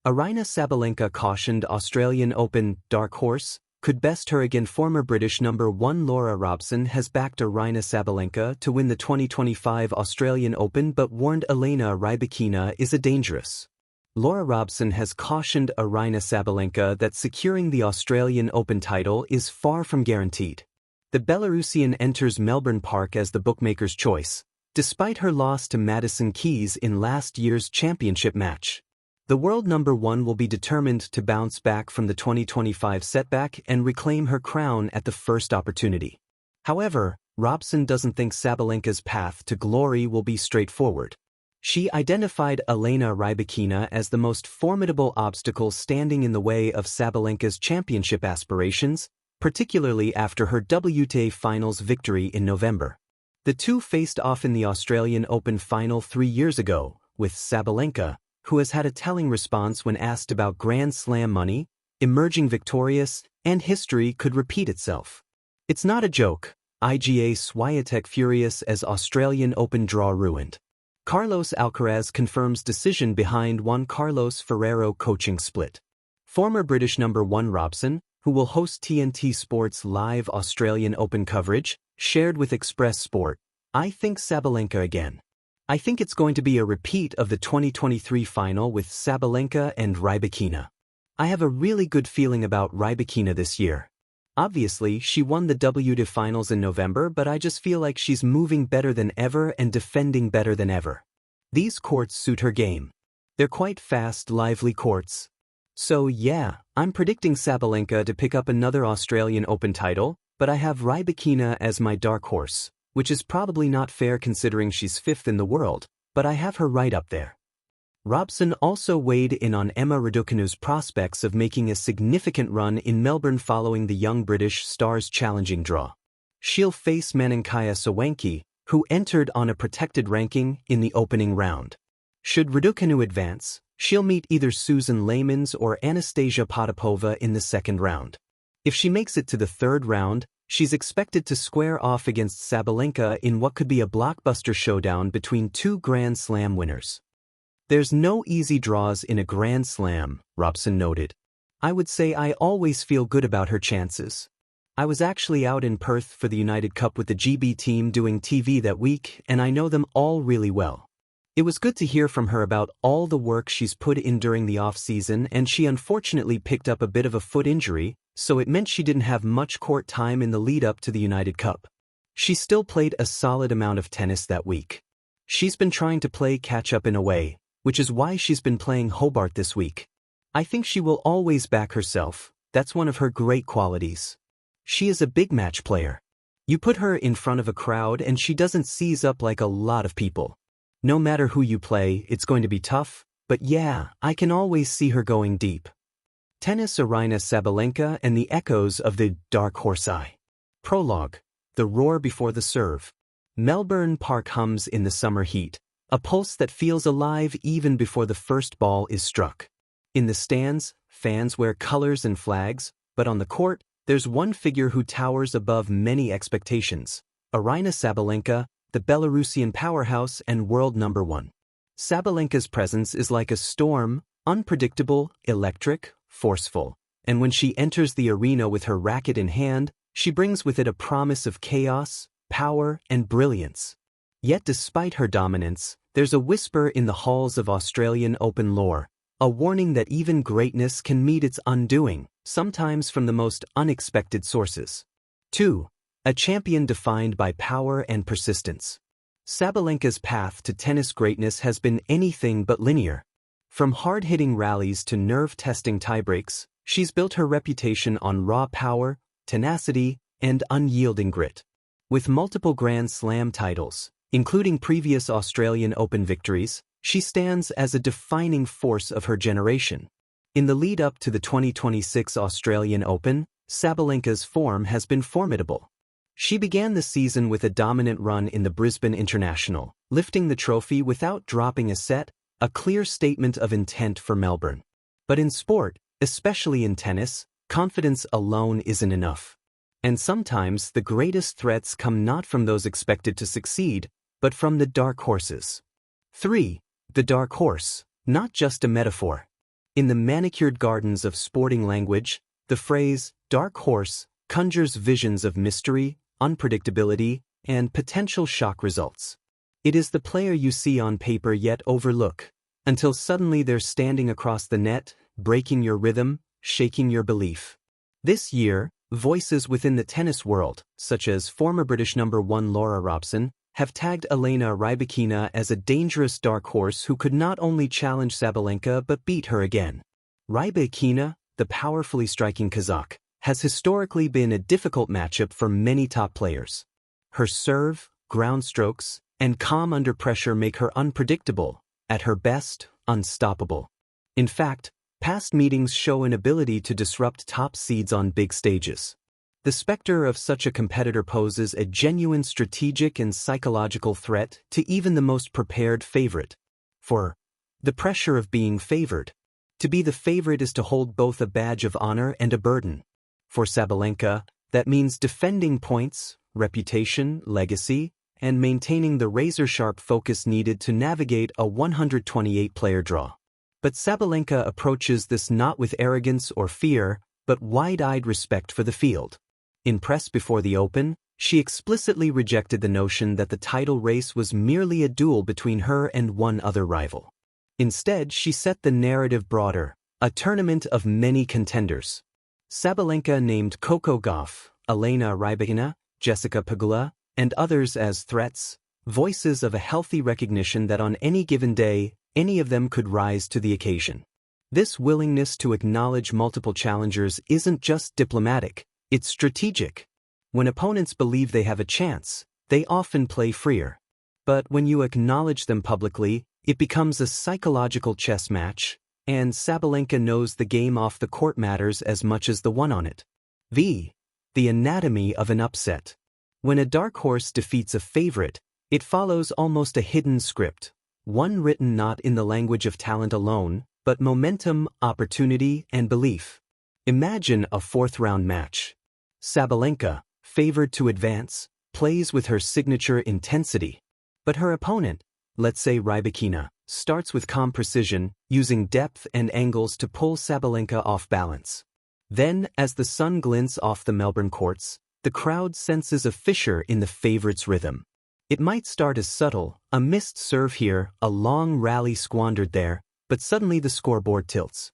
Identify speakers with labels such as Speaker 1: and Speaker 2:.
Speaker 1: Aryna Sabalenka cautioned Australian Open dark horse could best her again. Former British number 1 Laura Robson has backed Aryna Sabalenka to win the 2025 Australian Open but warned Aryna Rybakina is a dangerous. Laura Robson has cautioned Aryna Sabalenka that securing the Australian Open title is far from guaranteed. The Belarusian enters Melbourne Park as the bookmaker's choice, despite her loss to Madison Keys in last year's championship match. The world number 1 will be determined to bounce back from the 2025 setback and reclaim her crown at the first opportunity. However, Robson doesn't think Sabalenka's path to glory will be straightforward. She identified Aryna Rybakina as the most formidable obstacle standing in the way of Sabalenka's championship aspirations, particularly after her WTA Finals victory in November. The two faced off in the Australian Open final 3 years ago, with Sabalenka, who has had a telling response when asked about Grand Slam money, emerging victorious, and history could repeat itself. It's not a joke. IGA Swiatek furious as Australian Open draw ruined. Carlos Alcaraz confirms decision behind Juan Carlos Ferrero coaching split. Former British number 1 Robson, who will host TNT Sports live Australian Open coverage, shared with Express Sport, "I think Sabalenka again. I think it's going to be a repeat of the 2023 final with Sabalenka and Rybakina. I have a really good feeling about Rybakina this year. Obviously, she won the WTA Finals in November, but I just feel like she's moving better than ever and defending better than ever. These courts suit her game. They're quite fast, lively courts. So yeah, I'm predicting Sabalenka to pick up another Australian Open title, but I have Rybakina as my dark horse, which is probably not fair considering she's 5th in the world, but I have her right up there." Robson also weighed in on Emma Raducanu's prospects of making a significant run in Melbourne following the young British star's challenging draw. She'll face Maninkaya Sawenki, who entered on a protected ranking in the opening round. Should Raducanu advance, she'll meet either Susan Layman's or Anastasia Potapova in the second round. If she makes it to the third round, she's expected to square off against Sabalenka in what could be a blockbuster showdown between two Grand Slam winners. "There's no easy draws in a Grand Slam," Robson noted. "I would say I always feel good about her chances. I was actually out in Perth for the United Cup with the GB team doing TV that week, and I know them all really well. It was good to hear from her about all the work she's put in during the off-season, and she unfortunately picked up a bit of a foot injury, so it meant she didn't have much court time in the lead-up to the United Cup. She still played a solid amount of tennis that week. She's been trying to play catch-up in a way, which is why she's been playing Hobart this week. I think she will always back herself. That's one of her great qualities. She is a big match player. You put her in front of a crowd and she doesn't seize up like a lot of people. No matter who you play, it's going to be tough, but yeah, I can always see her going deep." Tennis Aryna Sabalenka and the echoes of the dark horse eye. Prologue. The roar before the serve. Melbourne Park hums in the summer heat, a pulse that feels alive even before the first ball is struck. In the stands, fans wear colors and flags, but on the court, there's one figure who towers above many expectations: Aryna Sabalenka, the Belarusian powerhouse and world number 1. Sabalenka's presence is like a storm, unpredictable, electric, forceful, and when she enters the arena with her racket in hand, she brings with it a promise of chaos, power, and brilliance. Yet despite her dominance, there's a whisper in the halls of Australian Open lore, a warning that even greatness can meet its undoing, sometimes from the most unexpected sources. 2. A champion defined by power and persistence. Sabalenka's path to tennis greatness has been anything but linear. From hard-hitting rallies to nerve-testing tiebreaks, she's built her reputation on raw power, tenacity, and unyielding grit. With multiple Grand Slam titles, including previous Australian Open victories, she stands as a defining force of her generation. In the lead-up to the 2026 Australian Open, Sabalenka's form has been formidable. She began the season with a dominant run in the Brisbane International, lifting the trophy without dropping a set, a clear statement of intent for Melbourne. But in sport, especially in tennis, confidence alone isn't enough. And sometimes the greatest threats come not from those expected to succeed, but from the dark horses. 3. The dark horse, not just a metaphor. In the manicured gardens of sporting language, the phrase, dark horse, conjures visions of mystery, unpredictability, and potential shock results. It is the player you see on paper yet overlook, until suddenly they're standing across the net, breaking your rhythm, shaking your belief. This year, voices within the tennis world, such as former British number 1 Laura Robson, have tagged Aryna Sabalenka as a dangerous dark horse who could not only challenge Sabalenka but beat her again. Sabalenka, the powerfully striking Kazakh, has historically been a difficult matchup for many top players. Her serve, ground strokes, and calm under pressure make her unpredictable, at her best, unstoppable. In fact, past meetings show an ability to disrupt top seeds on big stages. The specter of such a competitor poses a genuine strategic and psychological threat to even the most prepared favorite. For the pressure of being favored. To be the favorite is to hold both a badge of honor and a burden. For Sabalenka, that means defending points, reputation, legacy, and maintaining the razor-sharp focus needed to navigate a 128-player draw. But Sabalenka approaches this not with arrogance or fear, but wide-eyed respect for the field. In press before the Open, she explicitly rejected the notion that the title race was merely a duel between her and one other rival. Instead, she set the narrative broader, a tournament of many contenders. Sabalenka named Coco Gauff, Aryna Sabalenka, Jessica Pegula, and others as threats, voices of a healthy recognition that on any given day, any of them could rise to the occasion. This willingness to acknowledge multiple challengers isn't just diplomatic, it's strategic. When opponents believe they have a chance, they often play freer. But when you acknowledge them publicly, it becomes a psychological chess match, and Sabalenka knows the game off the court matters as much as the one on it. The anatomy of an upset. When a dark horse defeats a favorite, it follows almost a hidden script, one written not in the language of talent alone, but momentum, opportunity, and belief. Imagine a fourth-round match. Sabalenka, favored to advance, plays with her signature intensity. But her opponent, let's say Sabalenka, starts with calm precision, using depth and angles to pull Sabalenka off balance. Then, as the sun glints off the Melbourne courts, the crowd senses a fissure in the favorite's rhythm. It might start as subtle, a missed serve here, a long rally squandered there, but suddenly the scoreboard tilts.